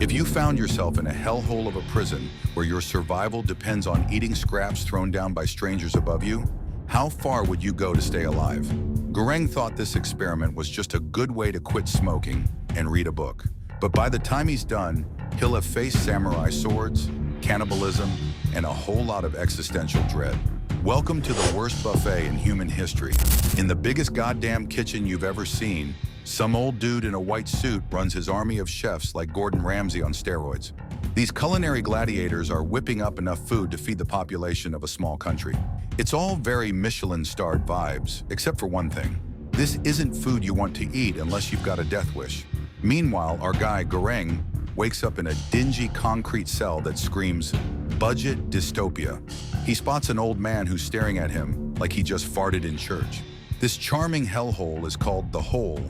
If you found yourself in a hellhole of a prison where your survival depends on eating scraps thrown down by strangers above you, how far would you go to stay alive? Goreng thought this experiment was just a good way to quit smoking and read a book. But by the time he's done, he'll have faced samurai swords, cannibalism, and a whole lot of existential dread. Welcome to the worst buffet in human history. In the biggest goddamn kitchen you've ever seen, some old dude in a white suit runs his army of chefs like Gordon Ramsay on steroids. These culinary gladiators are whipping up enough food to feed the population of a small country. It's all very Michelin-starred vibes, except for one thing. This isn't food you want to eat unless you've got a death wish. Meanwhile, our guy, Goreng, wakes up in a dingy concrete cell that screams, budget dystopia. He spots an old man who's staring at him like he just farted in church. This charming hellhole is called The Hole,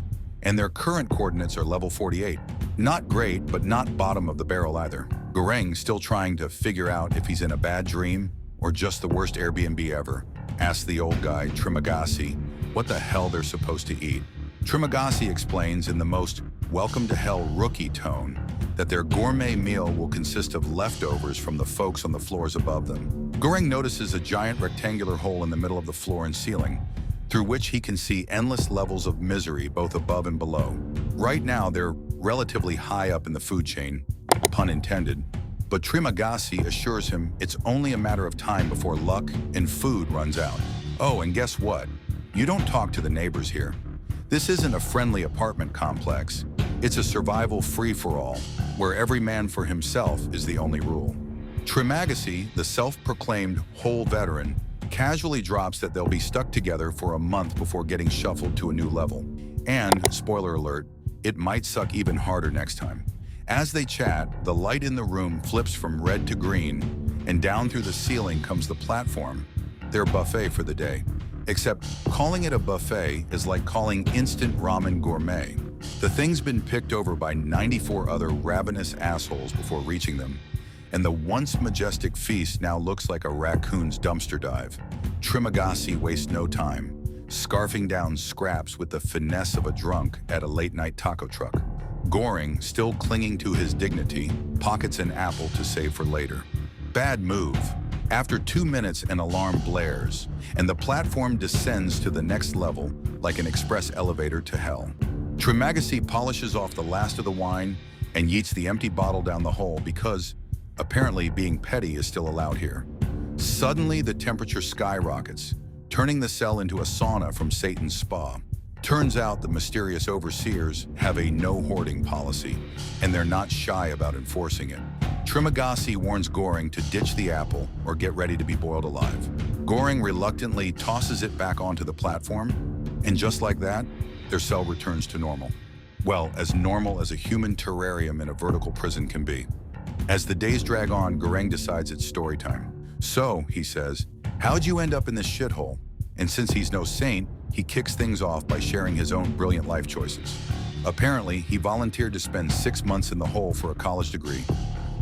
and their current coordinates are level 48. Not great, but not bottom of the barrel either. Goreng, still trying to figure out if he's in a bad dream or just the worst Airbnb ever, asks the old guy, Trimagasi, what the hell they're supposed to eat. Trimagasi explains in the most welcome to hell rookie tone that their gourmet meal will consist of leftovers from the folks on the floors above them. Goreng notices a giant rectangular hole in the middle of the floor and ceiling, through which he can see endless levels of misery both above and below. Right now, they're relatively high up in the food chain, pun intended, but Trimagasi assures him it's only a matter of time before luck and food runs out. Oh, and guess what? You don't talk to the neighbors here. This isn't a friendly apartment complex. It's a survival free-for-all, where every man for himself is the only rule. Trimagasi, the self-proclaimed whole veteran, casually drops that they'll be stuck together for a month before getting shuffled to a new level. And, spoiler alert, it might suck even harder next time. As they chat, the light in the room flips from red to green, and down through the ceiling comes the platform, their buffet for the day. Except calling it a buffet is like calling instant ramen gourmet. The thing's been picked over by 94 other ravenous assholes before reaching them, and the once majestic feast now looks like a raccoon's dumpster dive. Trimagasi wastes no time, scarfing down scraps with the finesse of a drunk at a late-night taco truck. Goreng, still clinging to his dignity, pockets an apple to save for later. Bad move. After 2 minutes, an alarm blares, and the platform descends to the next level like an express elevator to hell. Trimagasi polishes off the last of the wine and yeets the empty bottle down the hole because, apparently, being petty is still allowed here. Suddenly, the temperature skyrockets, turning the cell into a sauna from Satan's spa. Turns out the mysterious overseers have a no-hoarding policy, and they're not shy about enforcing it. Trimagasi warns Goreng to ditch the apple or get ready to be boiled alive. Goreng reluctantly tosses it back onto the platform, and just like that, their cell returns to normal. Well, as normal as a human terrarium in a vertical prison can be. As the days drag on, Goreng decides it's story time. So, he says, how'd you end up in this shithole? And since he's no saint, he kicks things off by sharing his own brilliant life choices. Apparently, he volunteered to spend 6 months in the hole for a college degree.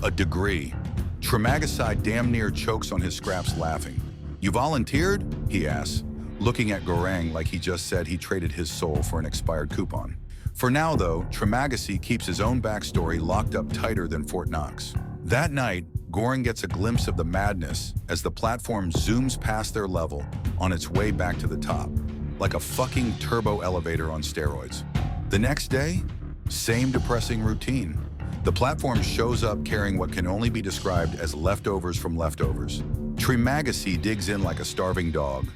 A degree. Trimagasi damn near chokes on his scraps laughing. You volunteered? He asks, looking at Goreng like he just said he traded his soul for an expired coupon. For now, though, Trimagasi keeps his own backstory locked up tighter than Fort Knox. That night, Goreng gets a glimpse of the madness as the platform zooms past their level on its way back to the top, like a fucking turbo elevator on steroids. The next day, same depressing routine. The platform shows up carrying what can only be described as leftovers from leftovers. Trimagasi digs in like a starving dog,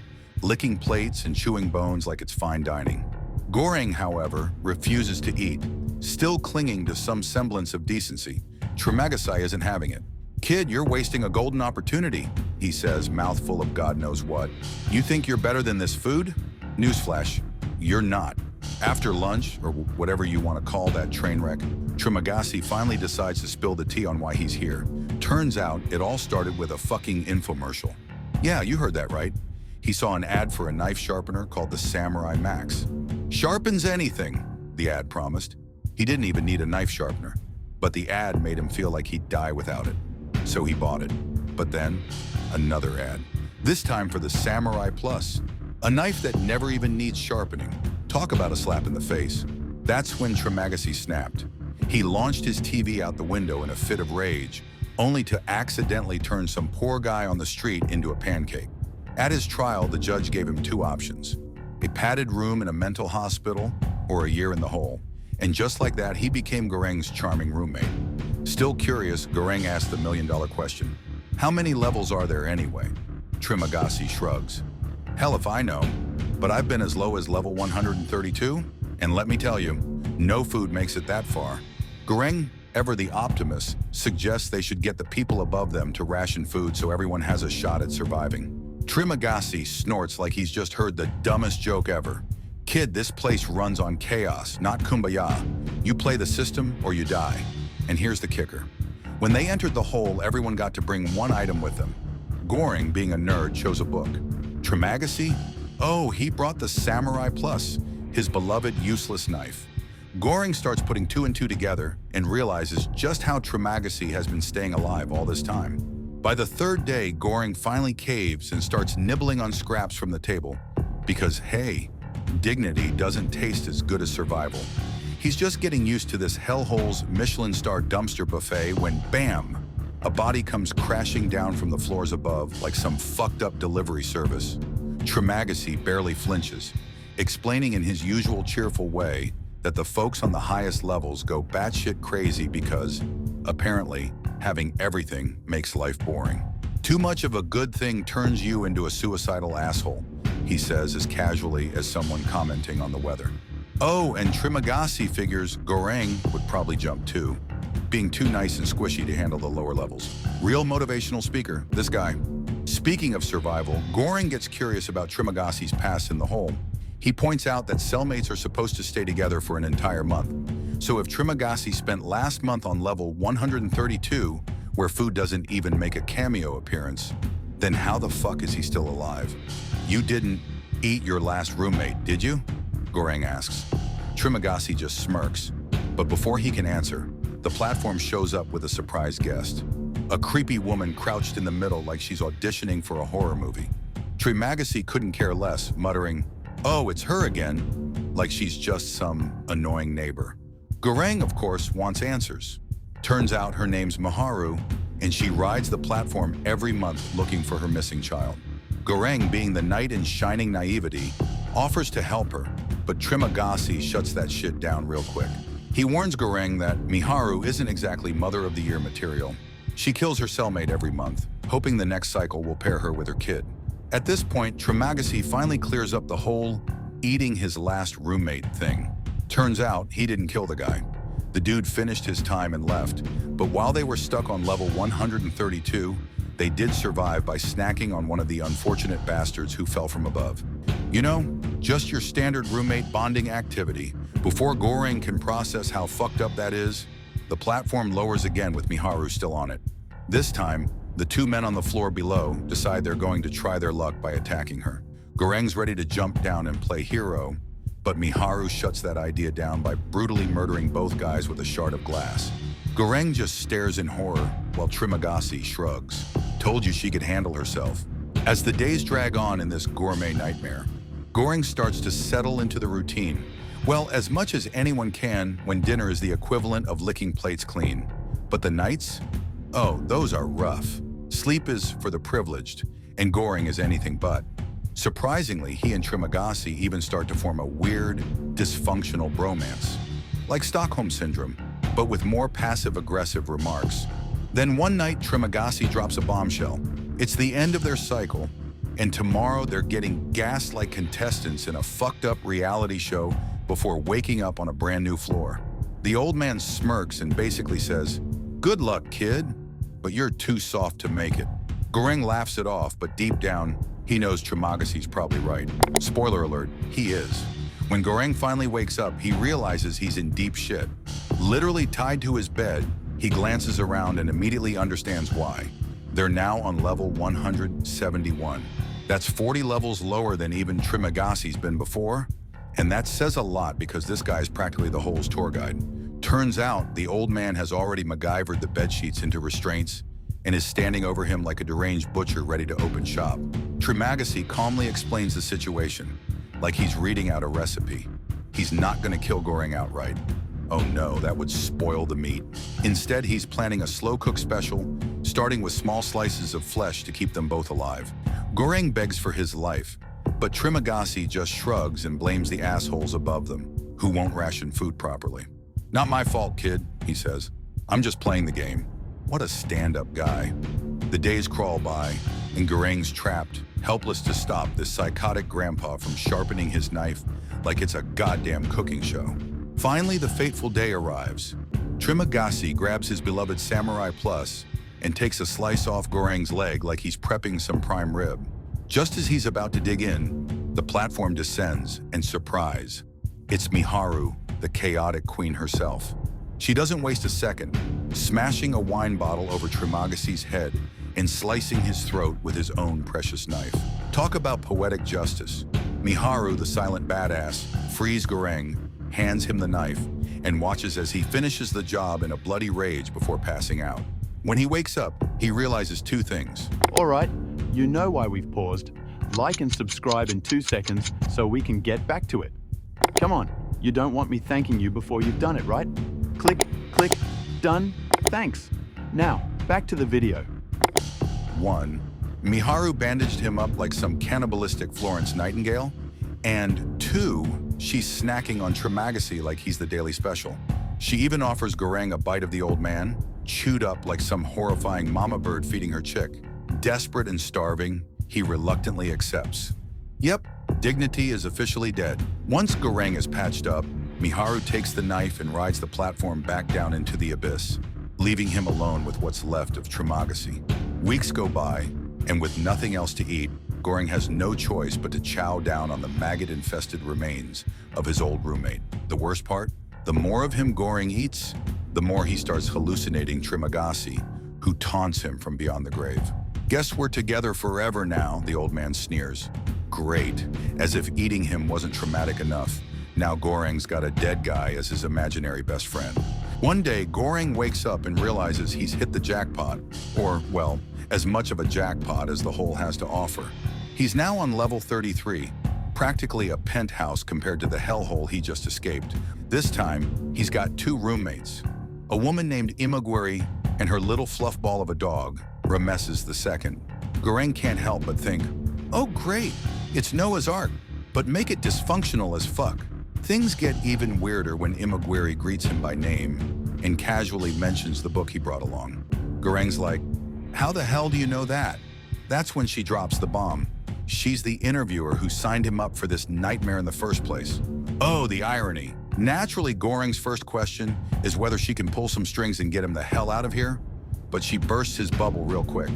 licking plates and chewing bones like it's fine dining. Goreng, however, refuses to eat, still clinging to some semblance of decency. Trimagasi isn't having it. Kid, you're wasting a golden opportunity, he says, mouthful of God knows what. You think you're better than this food? Newsflash, you're not. After lunch, or whatever you want to call that train wreck, Trimagasi finally decides to spill the tea on why he's here. Turns out it all started with a fucking infomercial. Yeah, you heard that right. He saw an ad for a knife sharpener called the Samurai Max. Sharpens anything, the ad promised. He didn't even need a knife sharpener, but the ad made him feel like he'd die without it. So he bought it. But then, another ad. This time for the Samurai Plus, a knife that never even needs sharpening. Talk about a slap in the face. That's when Trimagasi snapped. He launched his TV out the window in a fit of rage, only to accidentally turn some poor guy on the street into a pancake. At his trial, the judge gave him two options: a padded room in a mental hospital or a year in the hole. And just like that, he became Goreng's charming roommate. Still curious, Goreng asked the million-dollar question: how many levels are there anyway? Trimagasi shrugs. Hell if I know, but I've been as low as level 132, and let me tell you, no food makes it that far. Goreng, ever the optimist, suggests they should get the people above them to ration food so everyone has a shot at surviving. Trimagasi snorts like he's just heard the dumbest joke ever. Kid, this place runs on chaos, not kumbaya. You play the system or you die. And here's the kicker. When they entered the hole, everyone got to bring one item with them. Goreng, being a nerd, chose a book. Trimagasi? Oh, he brought the Samurai Plus, his beloved useless knife. Goreng starts putting two and two together and realizes just how Trimagasi has been staying alive all this time. By the third day, Goreng finally caves and starts nibbling on scraps from the table. Because, hey, dignity doesn't taste as good as survival. He's just getting used to this hellhole's Michelin-star dumpster buffet when, bam, a body comes crashing down from the floors above like some fucked-up delivery service. Trimagasi barely flinches, explaining in his usual cheerful way that the folks on the highest levels go batshit crazy because, apparently, having everything makes life boring. Too much of a good thing turns you into a suicidal asshole, he says as casually as someone commenting on the weather. Oh, and Trimagasi figures Goreng would probably jump too, being too nice and squishy to handle the lower levels. Real motivational speaker, this guy. Speaking of survival, Goreng gets curious about Trimagasi's past in the hole. He points out that cellmates are supposed to stay together for an entire month. So if Trimagasi spent last month on level 132, where food doesn't even make a cameo appearance, then how the fuck is he still alive? You didn't eat your last roommate, did you? Goreng asks. Trimagasi just smirks, but before he can answer, the platform shows up with a surprise guest. A creepy woman crouched in the middle like she's auditioning for a horror movie. Trimagasi couldn't care less, muttering, "Oh, it's her again," like she's just some annoying neighbor. Goreng, of course, wants answers. Turns out her name's Miharu, and she rides the platform every month looking for her missing child. Goreng, being the knight in shining naivety, offers to help her, but Trimagasi shuts that shit down real quick. He warns Goreng that Miharu isn't exactly Mother of the Year material. She kills her cellmate every month, hoping the next cycle will pair her with her kid. At this point, Trimagasi finally clears up the whole eating his last roommate thing. Turns out he didn't kill the guy. The dude finished his time and left, but while they were stuck on level 132, they did survive by snacking on one of the unfortunate bastards who fell from above. You know, just your standard roommate bonding activity. Before Goreng can process how fucked up that is, the platform lowers again with Miharu still on it. This time, the two men on the floor below decide they're going to try their luck by attacking her. Goreng's ready to jump down and play hero, but Miharu shuts that idea down by brutally murdering both guys with a shard of glass. Goreng just stares in horror while Trimagasi shrugs. Told you she could handle herself. As the days drag on in this gourmet nightmare, Goreng starts to settle into the routine. Well, as much as anyone can when dinner is the equivalent of licking plates clean. But the nights? Oh, those are rough. Sleep is for the privileged, and Goreng is anything but. Surprisingly, he and Trimagasi even start to form a weird, dysfunctional bromance. Like Stockholm Syndrome, but with more passive-aggressive remarks. Then one night, Trimagasi drops a bombshell. It's the end of their cycle, and tomorrow they're getting gassed like contestants in a fucked-up reality show before waking up on a brand new floor. The old man smirks and basically says, "Good luck, kid, but you're too soft to make it." Goreng laughs it off, but deep down, he knows Trimagasi's probably right. Spoiler alert, he is. When Goreng finally wakes up, he realizes he's in deep shit. Literally tied to his bed, he glances around and immediately understands why. They're now on level 171. That's 40 levels lower than even Trimagasi's been before. And that says a lot because this guy's practically the hole's tour guide. Turns out the old man has already MacGyvered the bedsheets into restraints and is standing over him like a deranged butcher ready to open shop. Trimagasi calmly explains the situation, like he's reading out a recipe. He's not gonna kill Goreng outright. Oh no, that would spoil the meat. Instead, he's planning a slow-cook special, starting with small slices of flesh to keep them both alive. Goreng begs for his life, but Trimagasi just shrugs and blames the assholes above them, who won't ration food properly. "Not my fault, kid," he says. "I'm just playing the game." What a stand-up guy. The days crawl by, and Goreng's trapped, helpless to stop this psychotic grandpa from sharpening his knife like it's a goddamn cooking show. Finally, the fateful day arrives. Trimagasi grabs his beloved Samurai Plus and takes a slice off Goreng's leg like he's prepping some prime rib. Just as he's about to dig in, the platform descends, and surprise, it's Miharu, the chaotic queen herself. She doesn't waste a second, smashing a wine bottle over Trimagasi's head and slicing his throat with his own precious knife. Talk about poetic justice. Miharu, the silent badass, frees Goreng, hands him the knife, and watches as he finishes the job in a bloody rage before passing out. When he wakes up, he realizes two things. All right, you know why we've paused. Like and subscribe in 2 seconds so we can get back to it. Come on, you don't want me thanking you before you've done it, right? Click, click, done, thanks. Now, back to the video. 1. Miharu bandaged him up like some cannibalistic Florence Nightingale. And 2, she's snacking on Trimagasi like he's the daily special. She even offers Goreng a bite of the old man, chewed up like some horrifying mama bird feeding her chick. Desperate and starving, he reluctantly accepts. Yep, dignity is officially dead. Once Goreng is patched up, Miharu takes the knife and rides the platform back down into the abyss, leaving him alone with what's left of Trimagasi. Weeks go by, and with nothing else to eat, Goreng has no choice but to chow down on the maggot-infested remains of his old roommate. The worst part? The more of him Goreng eats, the more he starts hallucinating Trimagasi, who taunts him from beyond the grave. "Guess we're together forever now," the old man sneers. Great, as if eating him wasn't traumatic enough. Now Goreng's got a dead guy as his imaginary best friend. One day, Goreng wakes up and realizes he's hit the jackpot, or, well, as much of a jackpot as the hole has to offer. He's now on level 33, practically a penthouse compared to the hellhole he just escaped. This time, he's got 2 roommates, a woman named Imagwari and her little fluff ball of a dog, Rameses II. Goreng can't help but think, oh great, it's Noah's Ark, but make it dysfunctional as fuck. Things get even weirder when Imagwari greets him by name and casually mentions the book he brought along. Goreng's like, how the hell do you know that? That's when she drops the bomb. She's the interviewer who signed him up for this nightmare in the first place. Oh, the irony. Naturally, Goreng's first question is whether she can pull some strings and get him the hell out of here, but she bursts his bubble real quick.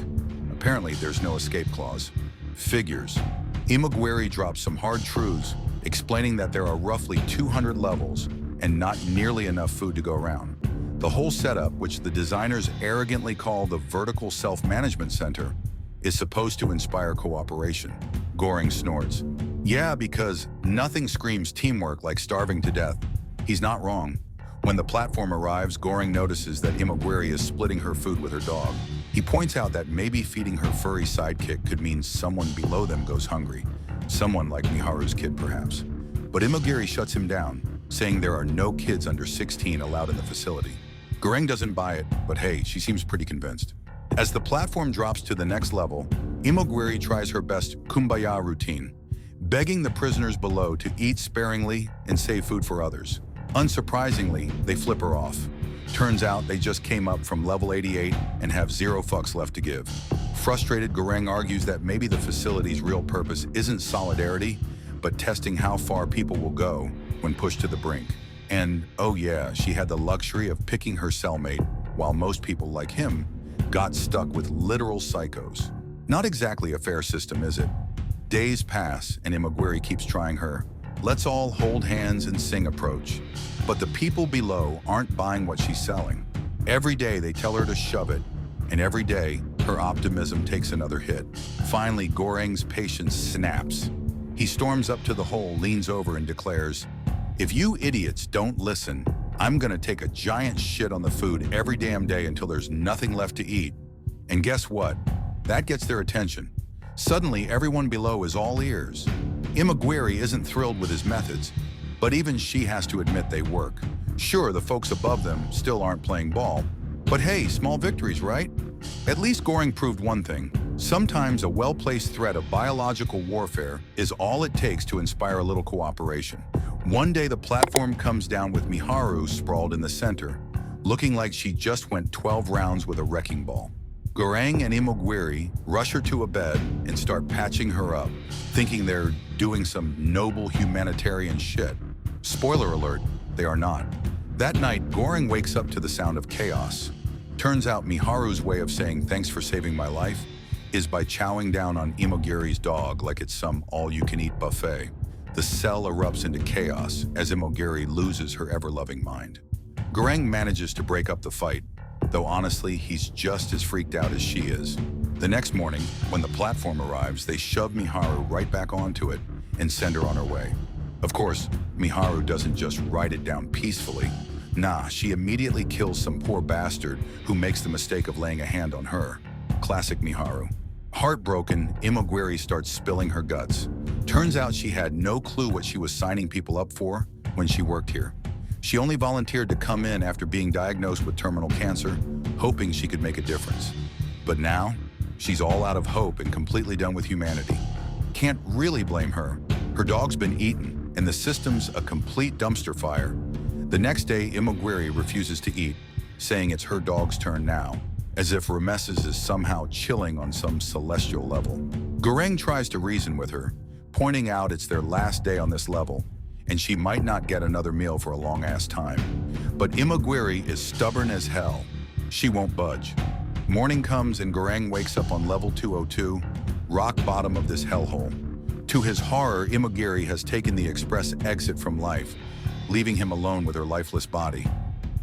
Apparently, there's no escape clause. Figures. Imagwari drops some hard truths, explaining that there are roughly 200 levels and not nearly enough food to go around. The whole setup, which the designers arrogantly call the Vertical Self-Management Center, is supposed to inspire cooperation. Goreng snorts. Yeah, because nothing screams teamwork like starving to death. He's not wrong. When the platform arrives, Goreng notices that Imagwari is splitting her food with her dog. He points out that maybe feeding her furry sidekick could mean someone below them goes hungry. Someone like Miharu's kid, perhaps. But Imagwari shuts him down, saying there are no kids under 16 allowed in the facility. Goreng doesn't buy it, but hey, she seems pretty convinced. As the platform drops to the next level, Imagwari tries her best kumbaya routine, begging the prisoners below to eat sparingly and save food for others. Unsurprisingly, they flip her off. Turns out they just came up from level 88 and have 0 fucks left to give. Frustrated, Goreng argues that maybe the facility's real purpose isn't solidarity, but testing how far people will go when pushed to the brink. And, oh yeah, she had the luxury of picking her cellmate, while most people like him got stuck with literal psychos. Not exactly a fair system, is it? Days pass, and Imagwari keeps trying her "let's all hold hands and sing" approach. But the people below aren't buying what she's selling. Every day they tell her to shove it, and every day her optimism takes another hit. Finally, Goreng's patience snaps. He storms up to the hole, leans over, and declares, "If you idiots don't listen, I'm gonna take a giant shit on the food every damn day until there's nothing left to eat." And guess what? That gets their attention. Suddenly, everyone below is all ears. Imagwari isn't thrilled with his methods, but even she has to admit they work. Sure, the folks above them still aren't playing ball, but hey, small victories, right? At least Goring proved one thing. Sometimes a well-placed threat of biological warfare is all it takes to inspire a little cooperation. One day the platform comes down with Miharu sprawled in the center, looking like she just went 12 rounds with a wrecking ball. Goring and Imogiri rush her to a bed and start patching her up, thinking they're doing some noble humanitarian shit. Spoiler alert, they are not. That night, Goring wakes up to the sound of chaos. Turns out Miharu's way of saying thanks for saving my life is by chowing down on Imogiri's dog like it's some all-you-can-eat buffet. The cell erupts into chaos as Imogiri loses her ever-loving mind. Goring manages to break up the fight, though honestly, he's just as freaked out as she is. The next morning, when the platform arrives, they shove Miharu right back onto it and send her on her way. Of course, Miharu doesn't just write it down peacefully. Nah, she immediately kills some poor bastard who makes the mistake of laying a hand on her. Classic Miharu. Heartbroken, Imogiri starts spilling her guts. Turns out she had no clue what she was signing people up for when she worked here. She only volunteered to come in after being diagnosed with terminal cancer, hoping she could make a difference. But now, she's all out of hope and completely done with humanity. Can't really blame her. Her dog's been eaten, and the system's a complete dumpster fire. The next day, Imogiri refuses to eat, saying it's her dog's turn now, as if Rameses is somehow chilling on some celestial level. Goring tries to reason with her, pointing out it's their last day on this level, and she might not get another meal for a long-ass time. But Imogiri is stubborn as hell. She won't budge. Morning comes and Goring wakes up on level 202, rock bottom of this hellhole. To his horror, Imogiri has taken the express exit from life, leaving him alone with her lifeless body.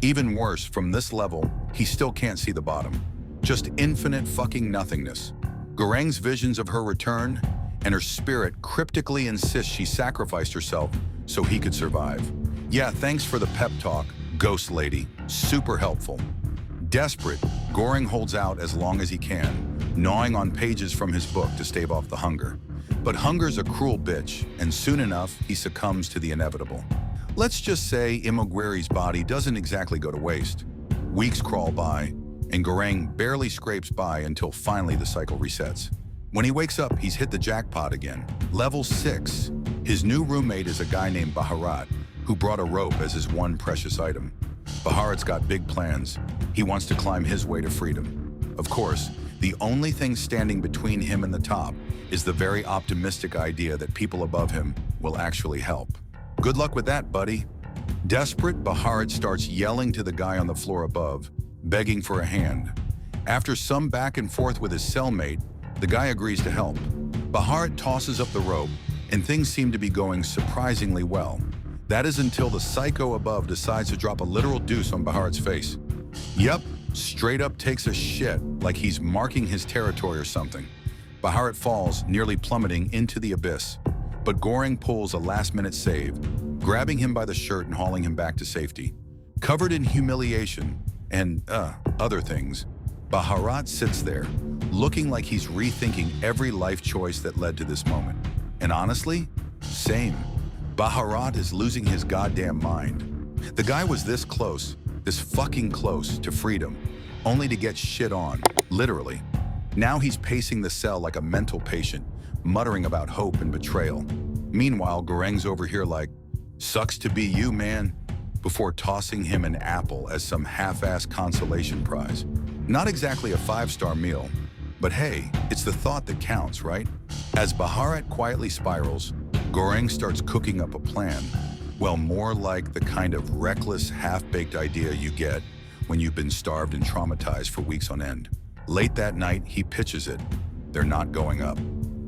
Even worse, from this level, he still can't see the bottom. Just infinite fucking nothingness. Goring's visions of her return, and her spirit cryptically insists she sacrificed herself so he could survive. Yeah, thanks for the pep talk, Ghost Lady. Super helpful. Desperate, Goring holds out as long as he can, gnawing on pages from his book to stave off the hunger. But hunger's a cruel bitch, and soon enough, he succumbs to the inevitable. Let's just say Imogiri's body doesn't exactly go to waste. Weeks crawl by, and Goring barely scrapes by until finally the cycle resets. When he wakes up, he's hit the jackpot again. Level 6. His new roommate is a guy named Baharat, who brought a rope as his one precious item. Baharat's got big plans. He wants to climb his way to freedom. Of course, the only thing standing between him and the top is the very optimistic idea that people above him will actually help. Good luck with that, buddy. Desperate, Baharat starts yelling to the guy on the floor above, begging for a hand. After some back and forth with his cellmate, the guy agrees to help. Baharat tosses up the rope, and things seem to be going surprisingly well. That is until the psycho above decides to drop a literal deuce on Baharat's face. Yep, straight up takes a shit like he's marking his territory or something. Baharat falls, nearly plummeting into the abyss. But Goring pulls a last-minute save, grabbing him by the shirt and hauling him back to safety. Covered in humiliation and, other things, Baharat sits there, looking like he's rethinking every life choice that led to this moment. And honestly, same. Baharat is losing his goddamn mind. The guy was this close, this fucking close to freedom, only to get shit on, literally. Now he's pacing the cell like a mental patient, muttering about hope and betrayal. Meanwhile, Goring's over here like, sucks to be you, man, before tossing him an apple as some half-ass consolation prize. Not exactly a 5-star meal, but hey, it's the thought that counts, right? As Baharat quietly spirals, Goring starts cooking up a plan. Well, more like the kind of reckless, half-baked idea you get when you've been starved and traumatized for weeks on end. Late that night, he pitches it. They're not going up.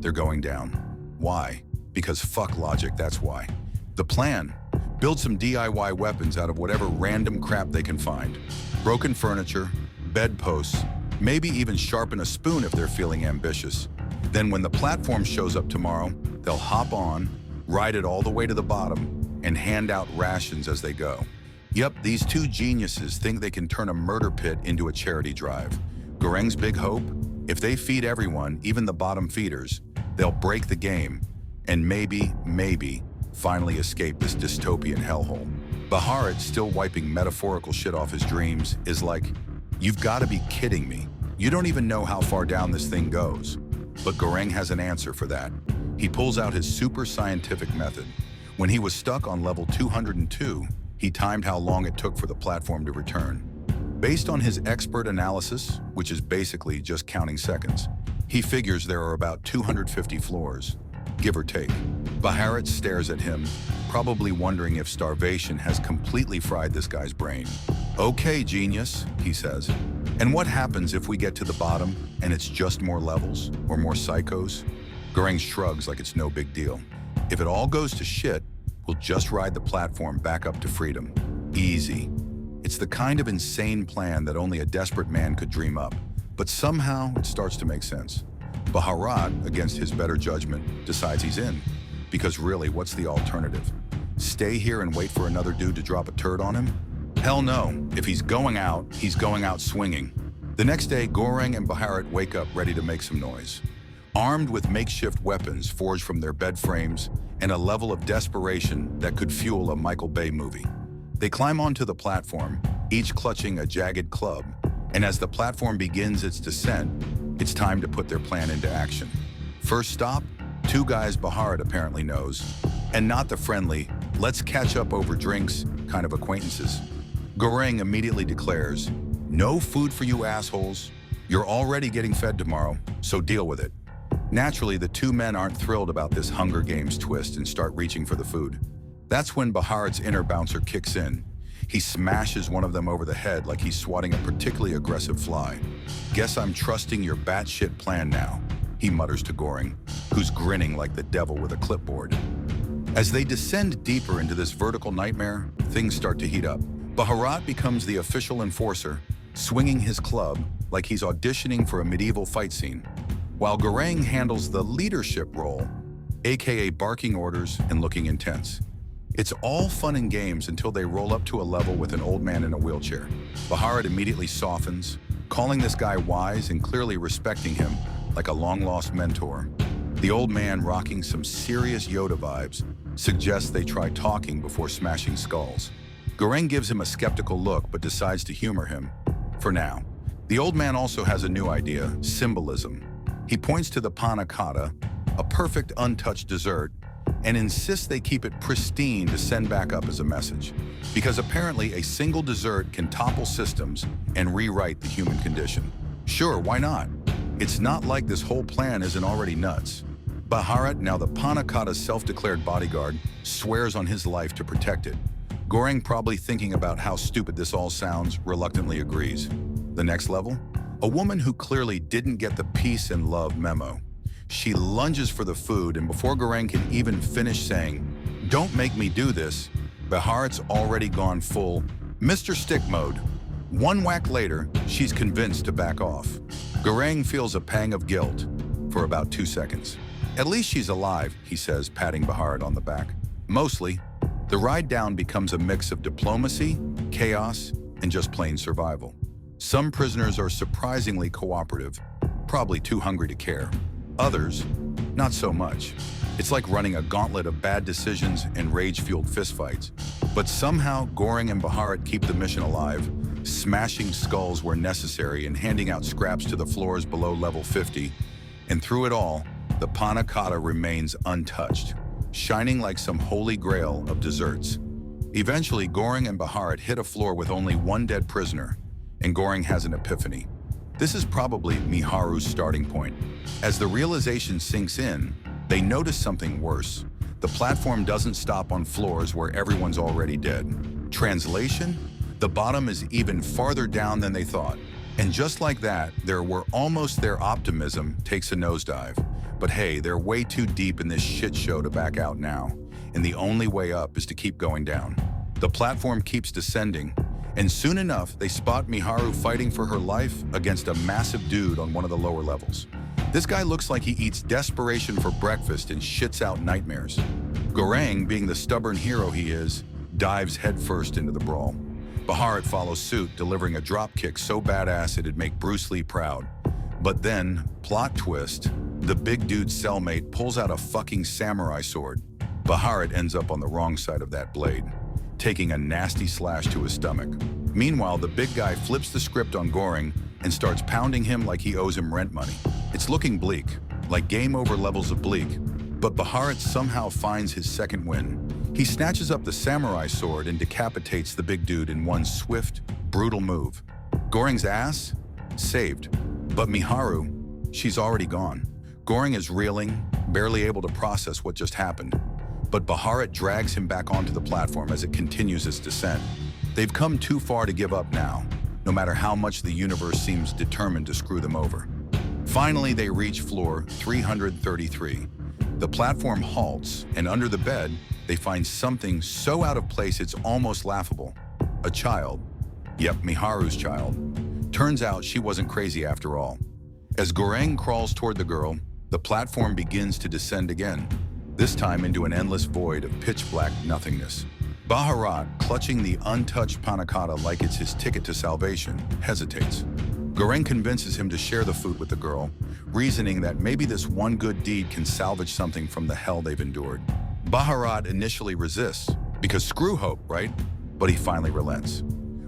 They're going down. Why? Because fuck logic, that's why. The plan: build some DIY weapons out of whatever random crap they can find. Broken furniture, bedposts, maybe even sharpen a spoon if they're feeling ambitious. Then when the platform shows up tomorrow, they'll hop on, ride it all the way to the bottom, and hand out rations as they go. Yep, these two geniuses think they can turn a murder pit into a charity drive. Goring's big hope? If they feed everyone, even the bottom feeders, they'll break the game and maybe, finally escape this dystopian hellhole. Baharat, still wiping metaphorical shit off his dreams, is like, "You've got to be kidding me. You don't even know how far down this thing goes." But Goreng has an answer for that. He pulls out his super scientific method. When he was stuck on level 202, he timed how long it took for the platform to return. Based on his expert analysis, which is basically just counting seconds, he figures there are about 250 floors, give or take. Baharat stares at him, probably wondering if starvation has completely fried this guy's brain. "Okay, genius," he says. "And what happens if we get to the bottom and it's just more levels or more psychos?" Goreng shrugs like it's no big deal. "If it all goes to shit, we'll just ride the platform back up to freedom. Easy." It's the kind of insane plan that only a desperate man could dream up, but somehow it starts to make sense. Baharat, against his better judgment, decides he's in. Because really, what's the alternative? Stay here and wait for another dude to drop a turd on him? Hell no. If he's going out swinging. The next day, Goreng and Baharat wake up ready to make some noise. Armed with makeshift weapons forged from their bed frames and a level of desperation that could fuel a Michael Bay movie. They climb onto the platform, each clutching a jagged club, and as the platform begins its descent, it's time to put their plan into action. First stop, two guys Baharat apparently knows, and not the friendly, let's catch up over drinks kind of acquaintances. Goreng immediately declares, "No food for you assholes. You're already getting fed tomorrow, so deal with it." Naturally, the two men aren't thrilled about this Hunger Games twist and start reaching for the food. That's when Baharat's inner bouncer kicks in. He smashes one of them over the head like he's swatting a particularly aggressive fly. "Guess I'm trusting your batshit plan now," he mutters to Goreng, who's grinning like the devil with a clipboard. As they descend deeper into this vertical nightmare, things start to heat up. Baharat becomes the official enforcer, swinging his club like he's auditioning for a medieval fight scene, while Goreng handles the leadership role, aka barking orders and looking intense. It's all fun and games until they roll up to a level with an old man in a wheelchair. Baharat immediately softens, calling this guy wise and clearly respecting him like a long-lost mentor. The old man, rocking some serious Yoda vibes, suggests they try talking before smashing skulls. Goreng gives him a skeptical look but decides to humor him, for now. The old man also has a new idea, symbolism. He points to the panna cotta, a perfect untouched dessert, and insists they keep it pristine to send back up as a message. Because apparently a single dessert can topple systems and rewrite the human condition. Sure, why not? It's not like this whole plan isn't already nuts. Baharat, now the panna cotta's self-declared bodyguard, swears on his life to protect it. Goreng, probably thinking about how stupid this all sounds, reluctantly agrees. The next level? A woman who clearly didn't get the peace and love memo. She lunges for the food, and before Goreng can even finish saying, "Don't make me do this," Baharat's already gone full Mr. Stick mode. One whack later, she's convinced to back off. Goreng feels a pang of guilt for about 2 seconds. "At least she's alive," he says, patting Baharat on the back. Mostly. The ride down becomes a mix of diplomacy, chaos, and just plain survival. Some prisoners are surprisingly cooperative, probably too hungry to care. Others, not so much. It's like running a gauntlet of bad decisions and rage-fueled fistfights. But somehow, Goreng and Baharat keep the mission alive, smashing skulls where necessary and handing out scraps to the floors below level 50. And through it all, the panna cotta remains untouched, shining like some holy grail of desserts. Eventually, Goreng and Baharat hit a floor with only one dead prisoner, and Goreng has an epiphany. This is probably Miharu's starting point. As the realization sinks in, they notice something worse. The platform doesn't stop on floors where everyone's already dead. Translation? The bottom is even farther down than they thought. And just like that, their optimism takes a nosedive. But hey, they're way too deep in this shit show to back out now. And the only way up is to keep going down. The platform keeps descending, and soon enough, they spot Miharu fighting for her life against a massive dude on one of the lower levels. This guy looks like he eats desperation for breakfast and shits out nightmares. Goreng, being the stubborn hero he is, dives headfirst into the brawl. Baharat follows suit, delivering a dropkick so badass it'd make Bruce Lee proud. But then, plot twist, the big dude's cellmate pulls out a fucking samurai sword. Baharat ends up on the wrong side of that blade. taking a nasty slash to his stomach. Meanwhile, the big guy flips the script on Goring and starts pounding him like he owes him rent money. It's looking bleak, like game over levels of bleak, but Baharat somehow finds his second win. He snatches up the samurai sword and decapitates the big dude in one swift, brutal move. Goring's ass? Saved. But Miharu, she's already gone. Goring is reeling, barely able to process what just happened. But Baharat drags him back onto the platform as it continues its descent. They've come too far to give up now, no matter how much the universe seems determined to screw them over. Finally, they reach floor 333. The platform halts, and under the bed, they find something so out of place it's almost laughable. A child. Yep, Miharu's child. Turns out she wasn't crazy after all. As Goring crawls toward the girl, the platform begins to descend again, this time into an endless void of pitch-black nothingness. Baharat, clutching the untouched panna cotta like it's his ticket to salvation, hesitates. Goring convinces him to share the food with the girl, reasoning that maybe this one good deed can salvage something from the hell they've endured. Baharat initially resists, because screw hope, right? But he finally relents.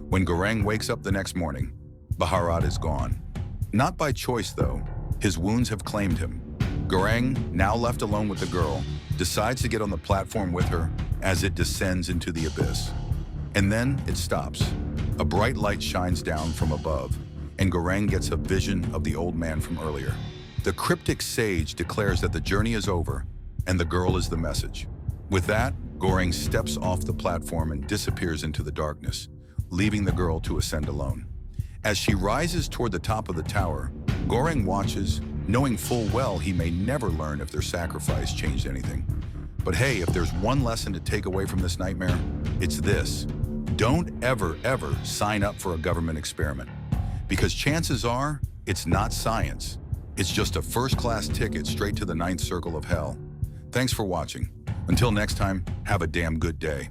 When Goring wakes up the next morning, Baharat is gone. Not by choice, though. His wounds have claimed him. Goring, now left alone with the girl, decides to get on the platform with her as it descends into the abyss. And then it stops. A bright light shines down from above, and Goring gets a vision of the old man from earlier. The cryptic sage declares that the journey is over, and the girl is the message. With that, Goring steps off the platform and disappears into the darkness, leaving the girl to ascend alone. As she rises toward the top of the tower, Goring watches, knowing full well he may never learn if their sacrifice changed anything. But hey, if there's one lesson to take away from this nightmare, it's this. Don't ever, ever sign up for a government experiment. Because chances are, it's not science. It's just a first-class ticket straight to the ninth circle of hell. Thanks for watching. Until next time, have a damn good day.